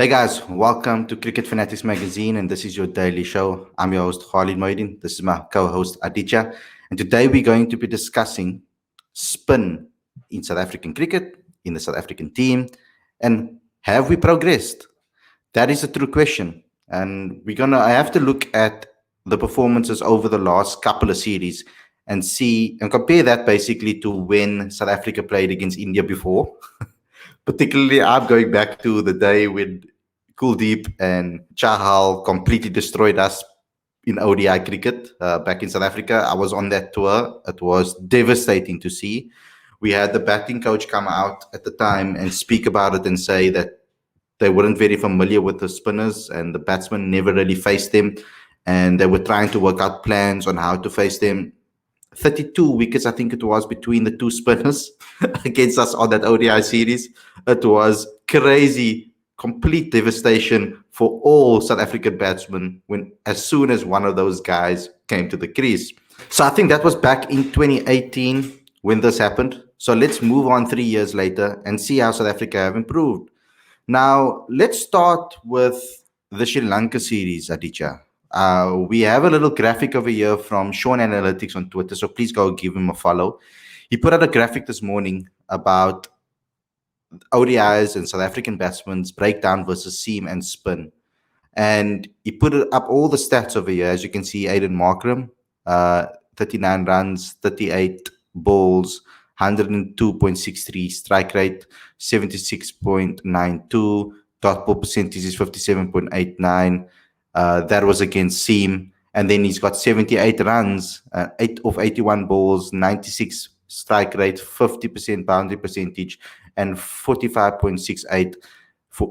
Hey guys, welcome to Cricket Fanatics magazine, and this is your daily show. I'm your host Khalid Moedin. This is my co-host Aditya, and today we're going to be discussing spin in South African cricket, in the South African team, and have we progressed? That is a true question, and I have to look at the performances over the last couple of series and see and compare that basically to when South Africa played against India before. Particularly, I'm going back to the day when Kuldeep and Chahal completely destroyed us in ODI cricket back in South Africa. I was on that tour. It was devastating to see. We had the batting coach come out at the time and speak about it and say that they weren't very familiar with the spinners and the batsmen never really faced them. And they were trying to work out plans on how to face them. 32 wickets, I think it was, between the two spinners against us on that ODI series. It was crazy, complete devastation for all South African batsmen when as soon as one of those guys came to the crease. So I think that was back in 2018 when this happened. So let's move on 3 years later and see how South Africa have improved. Now, let's start with the Sri Lanka series, Aditya. We have a little graphic over here from Sean Analytics on Twitter, so please go give him a follow. He put out a graphic this morning about ODIs and South African batsmen's breakdown versus seam and spin. And he put up all the stats over here. As you can see, Aiden Markram, 39 runs, 38 balls, 102.63 strike rate, 76.92, dot ball percentage is 57.89. That was against seam. And then he's got 78 runs, 8 of 81 balls, 96 strike rate, 50% boundary percentage, and 45.68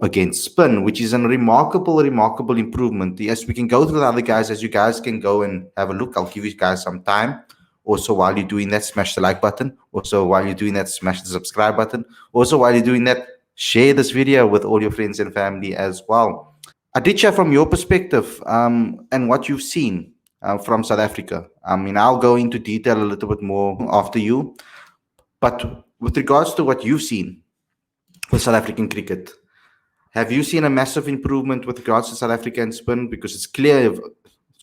against spin, which is a remarkable improvement. Yes, we can go through the other guys as you guys can go and have a look. I'll give you guys some time. Also, while you're doing that, smash the like button. Also, while you're doing that, smash the subscribe button. Also, while you're doing that, share this video with all your friends and family as well. Aditya, from your perspective and what you've seen from South Africa, I mean, I'll go into detail a little bit more after you. But with regards to what you've seen with South African cricket, have you seen a massive improvement with regards to South African spin? Because it's clear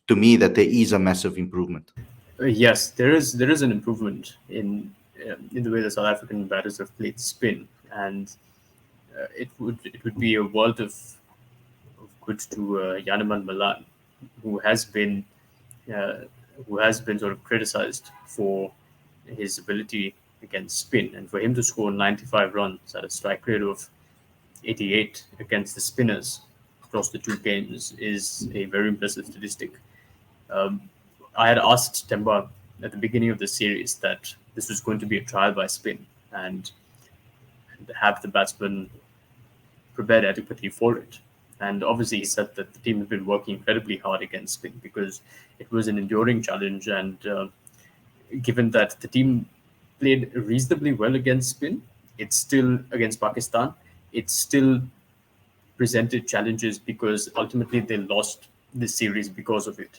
to me that there is a massive improvement. Yes, there is an improvement in the way the South African batters have played spin, and it would be a world of good to Yaneman Malan, who has been sort of criticized for his ability against spin, and for him to score 95 runs at a strike rate of 88 against the spinners across the two games is a very impressive statistic. I had asked Temba at the beginning of the series that this was going to be a trial by spin and have the batsman prepared adequately for it. And obviously, he said that the team had been working incredibly hard against spin because it was an enduring challenge. And given that the team played reasonably well against spin, it's still against Pakistan. It still presented challenges because ultimately they lost this series because of it.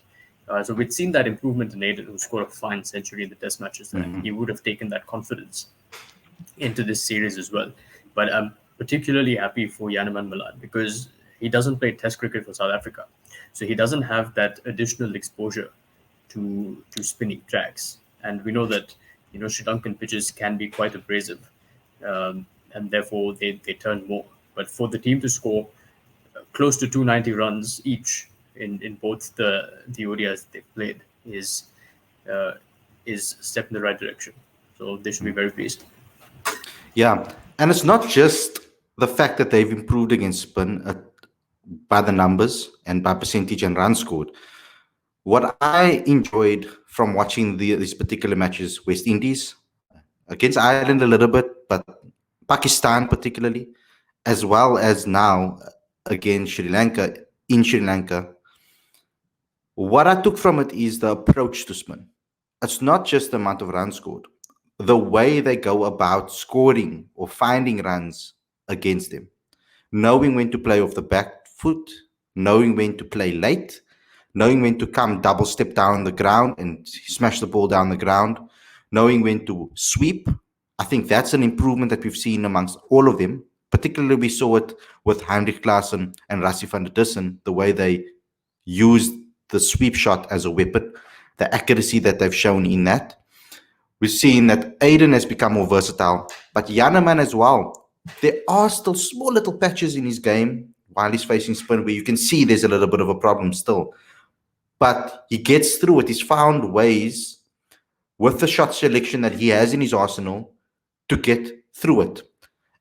So we'd seen that improvement in Aiden, who scored a fine century in the test matches. And he would have taken that confidence into this series as well. But I'm particularly happy for Yaneman Malan because he doesn't play test cricket for South Africa. So he doesn't have that additional exposure to spinning tracks. And we know that Sri Lankan pitches can be quite abrasive. And therefore they turn more. But for the team to score close to 290 runs each in both the ODIs they've played is a step in the right direction. So they should be very pleased. Yeah, and it's not just the fact that they've improved against spin by the numbers and by percentage and runs scored. What I enjoyed from watching these particular matches, West Indies, against Ireland a little bit, but Pakistan particularly, as well as now against Sri Lanka, in Sri Lanka, what I took from it is the approach to spin. It's not just the amount of runs scored, the way they go about scoring or finding runs against them, knowing when to play off the back foot, knowing when to play late, knowing when to come double step down the ground and smash the ball down the ground, knowing when to sweep. I think that's an improvement that we've seen amongst all of them Particularly, we saw it with Heinrich Klaassen and Rassie van der Dussen, the way they used the sweep shot as a weapon, the accuracy that they've shown in that. We've seen that Aiden has become more versatile, but Janneman as well. There are still small little patches in his game while he's facing spin where you can see there's a little bit of a problem still. But he gets through it. He's found ways with the shot selection that he has in his arsenal to get through it.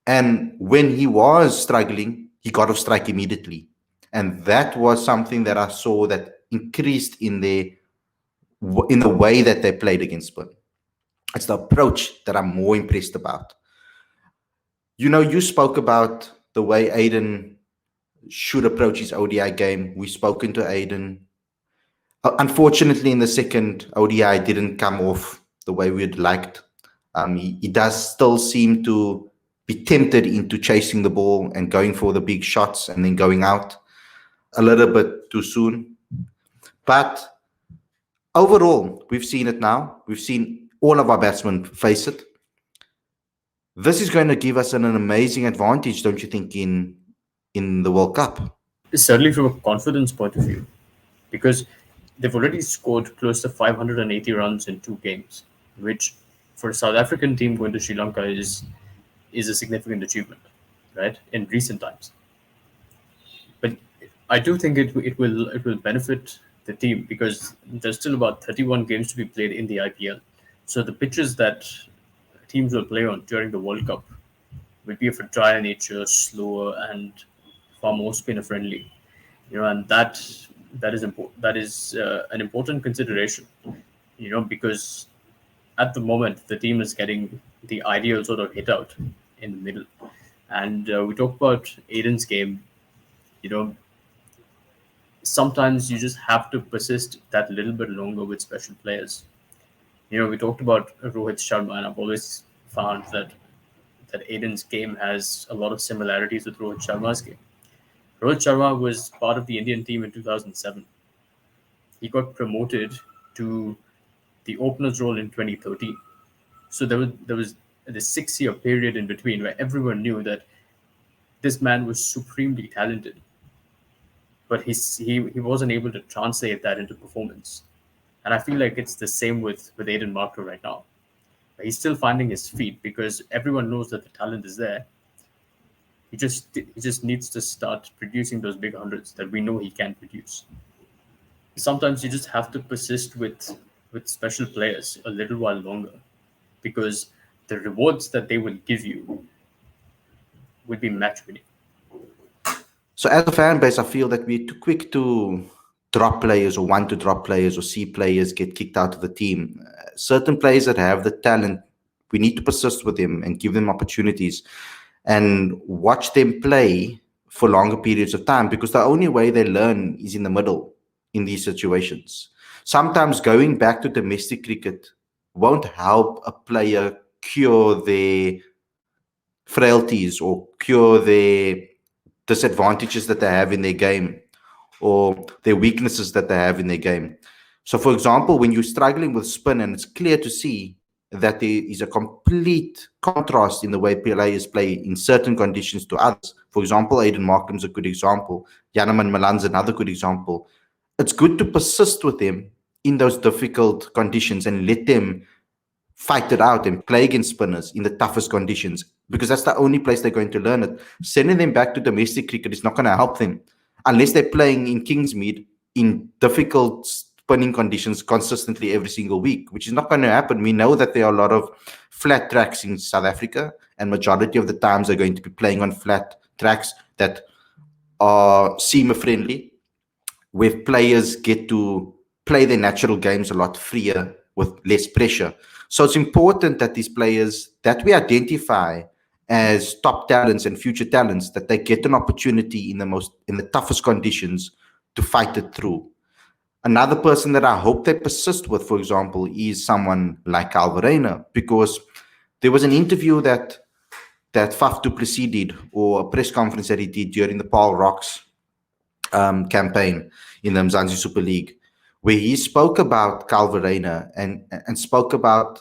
And when he was struggling, he got off strike immediately. And that was something that I saw that increased in the way that they played against spin. It's the approach that I'm more impressed about. You spoke about the way Aiden should approach his ODI game. We've spoken to Aiden. Unfortunately, in the second ODI, didn't come off the way we'd liked. He does still seem to be tempted into chasing the ball and going for the big shots and then going out a little bit too soon. But overall, we've seen it now. We've seen all of our batsmen face it. This is going to give us an amazing advantage, don't you think, in the World Cup? Certainly from a confidence point of view, because they've already scored close to 580 runs in 2 games, which for a South African team going to Sri Lanka is a significant achievement, right, in recent times. But I do think it will benefit the team because there's still about 31 games to be played in the IPL. So the pitches that teams will play on during the World Cup will be of a drier nature, slower, and far more spinner friendly. And that is important. That is an important consideration. Because at the moment the team is getting the ideal sort of hit out in the middle. And we talked about Aiden's game. Sometimes you just have to persist that little bit longer with special players. We talked about Rohit Sharma, and I've always found that Aiden's game has a lot of similarities with Rohit Sharma's game. Rohit Sharma was part of the Indian team in 2007. He got promoted to the opener's role in 2013. So there was this 6-year period in between where everyone knew that this man was supremely talented, but he wasn't able to translate that into performance. And I feel like it's the same with Aiden Markram right now. He's still finding his feet because everyone knows that the talent is there. He just needs to start producing those big hundreds that we know he can produce. Sometimes you just have to persist with special players a little while longer because the rewards that they will give you would be match winning. So as a fan base, I feel that we're too quick to drop players or want to drop players or see players get kicked out of the team. Certain players that have the talent, we need to persist with them and give them opportunities and watch them play for longer periods of time, because the only way they learn is in the middle in these situations. Sometimes going back to domestic cricket won't help a player cure their frailties or cure their disadvantages that they have in their game or their weaknesses that they have in their game. So, for example, when you're struggling with spin and it's clear to see that there is a complete contrast in the way players play in certain conditions to others. For example, Aiden Markram is a good example. Janneman Malan's another good example. It's good to persist with them in those difficult conditions and let them fight it out and play against spinners in the toughest conditions, because that's the only place they're going to learn it. Sending them back to domestic cricket is not going to help them unless they're playing in Kingsmead in difficult spinning conditions consistently every single week, which is not going to happen. We know that there are a lot of flat tracks in South Africa, and majority of the times they're going to be playing on flat tracks that are seamer friendly, where players get to play their natural games a lot freer with less pressure. So it's important that these players that we identify as top talents and future talents, that they get an opportunity in the toughest conditions to fight it through. Another person that I hope they persist with, for example, is someone like Calvarena, because there was an interview that Faf du Plessis did, or a press conference that he did during the Paul Rocks campaign in the Mzansi Super League, where he spoke about Calvarena and spoke about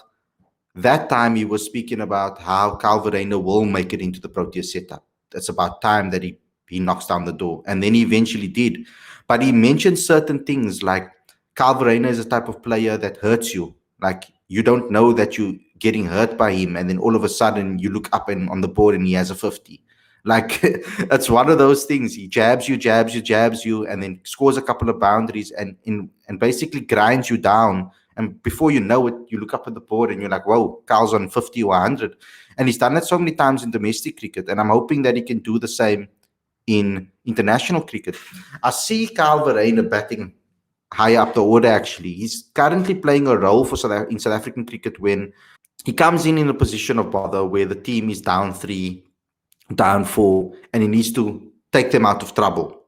that time. He was speaking about how Calvarena will make it into the Proteas setup. it's about time that he knocks down the door. And then he eventually did. But he mentioned certain things like Calvarena is a type of player that hurts you. Like you don't know that you're getting hurt by him, and then all of a sudden you look up and on the board and he has a 50. Like that's one of those things. He jabs you, and then scores a couple of boundaries and basically grinds you down. And before you know it, you look up at the board and you're like, whoa, Carl's on 50 or 100. And he's done that so many times in domestic cricket. And I'm hoping that he can do the same in international cricket. I see Carl Verheyen batting high up the order, actually. He's currently playing a role for in South African cricket when he comes in a position of bother where the team is down 3, down 4, and he needs to take them out of trouble.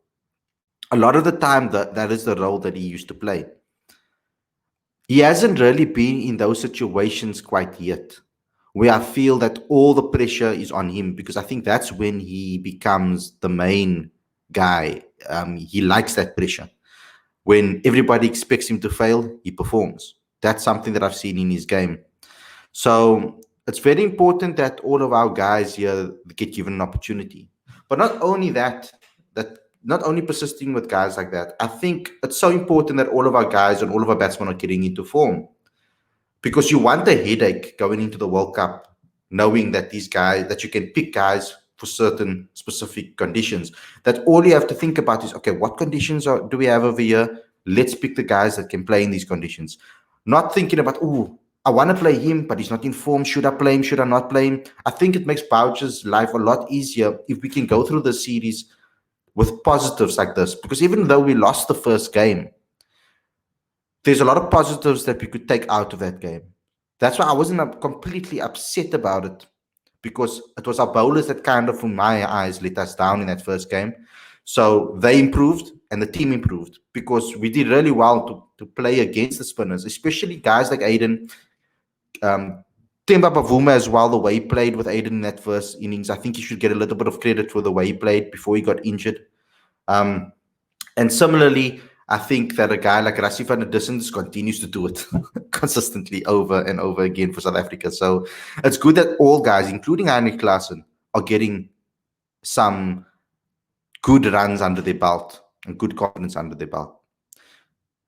A lot of the time, that is the role that he used to play. He hasn't really been in those situations quite yet, where I feel that all the pressure is on him, because I think that's when he becomes the main guy. He likes that pressure. When everybody expects him to fail, he performs. That's something that I've seen in his game. So it's very important that all of our guys here get given an opportunity. But not only that not only persisting with guys like that, I think it's so important that all of our guys and all of our batsmen are getting into form. Because you want a headache going into the World Cup, knowing that these guys, that you can pick guys for certain specific conditions. That all you have to think about is, okay, what conditions do we have over here? Let's pick the guys that can play in these conditions. Not thinking about, I want to play him, but he's not in form. Should I play him? Should I not play him? I think it makes Boucher's life a lot easier if we can go through the series with positives like this. Because even though we lost the first game, there's a lot of positives that we could take out of that game. That's why I wasn't completely upset about it, because it was our bowlers that kind of, in my eyes, let us down in that first game. So they improved and the team improved, because we did really well to play against the spinners, especially guys like Aiden. Temba Bavuma as well, the way he played with Aiden in that first innings. I think he should get a little bit of credit for the way he played before he got injured. And similarly, I think that a guy like Rassie van der Dussen continues to do it consistently over and over again for South Africa. So it's good that all guys, including Heinrich Klaasen, are getting some good runs under their belt and good confidence under their belt.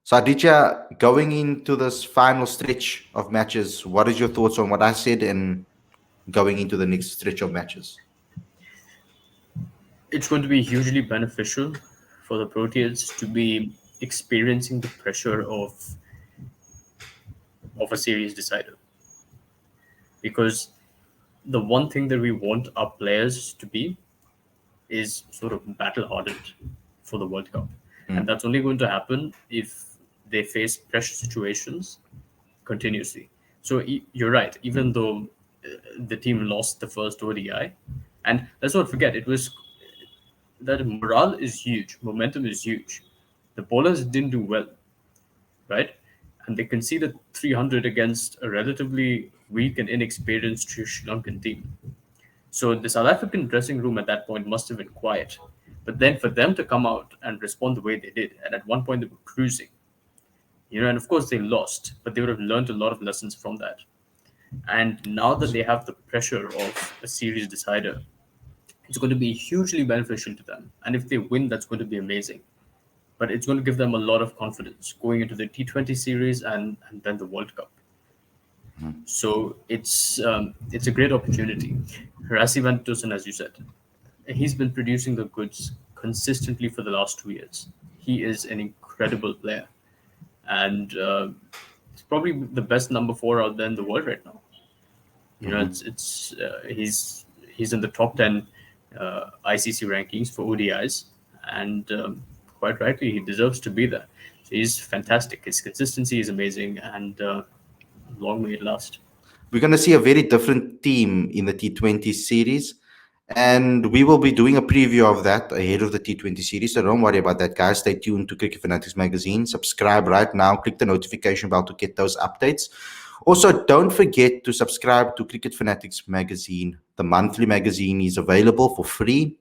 So Aditya, going into this final stretch of matches, what is your thoughts on what I said and going into the next stretch of matches? It's going to be hugely beneficial for the Proteas to be experiencing the pressure of a series decider, because the one thing that we want our players to be is sort of battle hardened for the World Cup. And that's only going to happen if they face pressure situations continuously. So you're right, even though the team lost the first ODI, and let's not forget, it was that morale is huge, momentum is huge. The bowlers didn't do well, right? And they conceded 300 against a relatively weak and inexperienced Sri Lankan team. So the South African dressing room at that point must have been quiet. But then for them to come out and respond the way they did, and at one point they were cruising, and of course they lost, but they would have learned a lot of lessons from that. And now that they have the pressure of a series decider, it's going to be hugely beneficial to them. And if they win, that's going to be amazing. But it's going to give them a lot of confidence going into the T20 series and then the World Cup. So it's a great opportunity. Rassie van der Dussen, as you said, he's been producing the goods consistently for the last 2 years. He is an incredible player, and it's probably the best number 4 out there in the world right now. He's in the top 10 ICC rankings for ODIs, and quite rightly, he deserves to be there. So he's fantastic. His consistency is amazing, and long may it last. We're going to see a very different team in the T20 series, and we will be doing a preview of that ahead of the T20 series. So don't worry about that, guys. Stay tuned to Cricket Fanatics magazine. Subscribe right now. Click the notification bell to get those updates. Also, don't forget to subscribe to Cricket Fanatics magazine. The monthly magazine is available for free.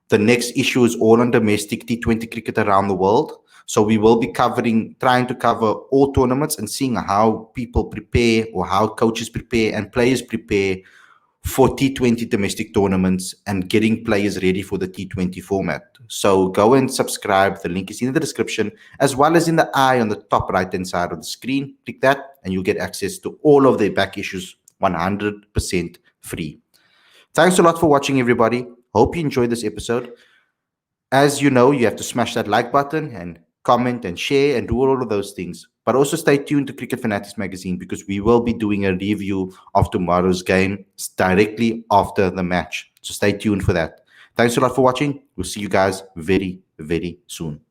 The next issue is all on domestic T20 cricket around the world. So we will be trying to cover all tournaments and seeing how people prepare, or how coaches prepare and players prepare for T20 domestic tournaments and getting players ready for the T20 format. So go and subscribe. The link is in the description, as well as in the eye on the top right-hand side of the screen. Click that and you'll get access to all of their back issues 100% free. Thanks a lot for watching, everybody. Hope you enjoyed this episode. As you know, you have to smash that like button and comment and share and do all of those things. But also stay tuned to Cricket Fanatics magazine, because we will be doing a review of tomorrow's game directly after the match. So stay tuned for that. Thanks a lot for watching. We'll see you guys very, very soon.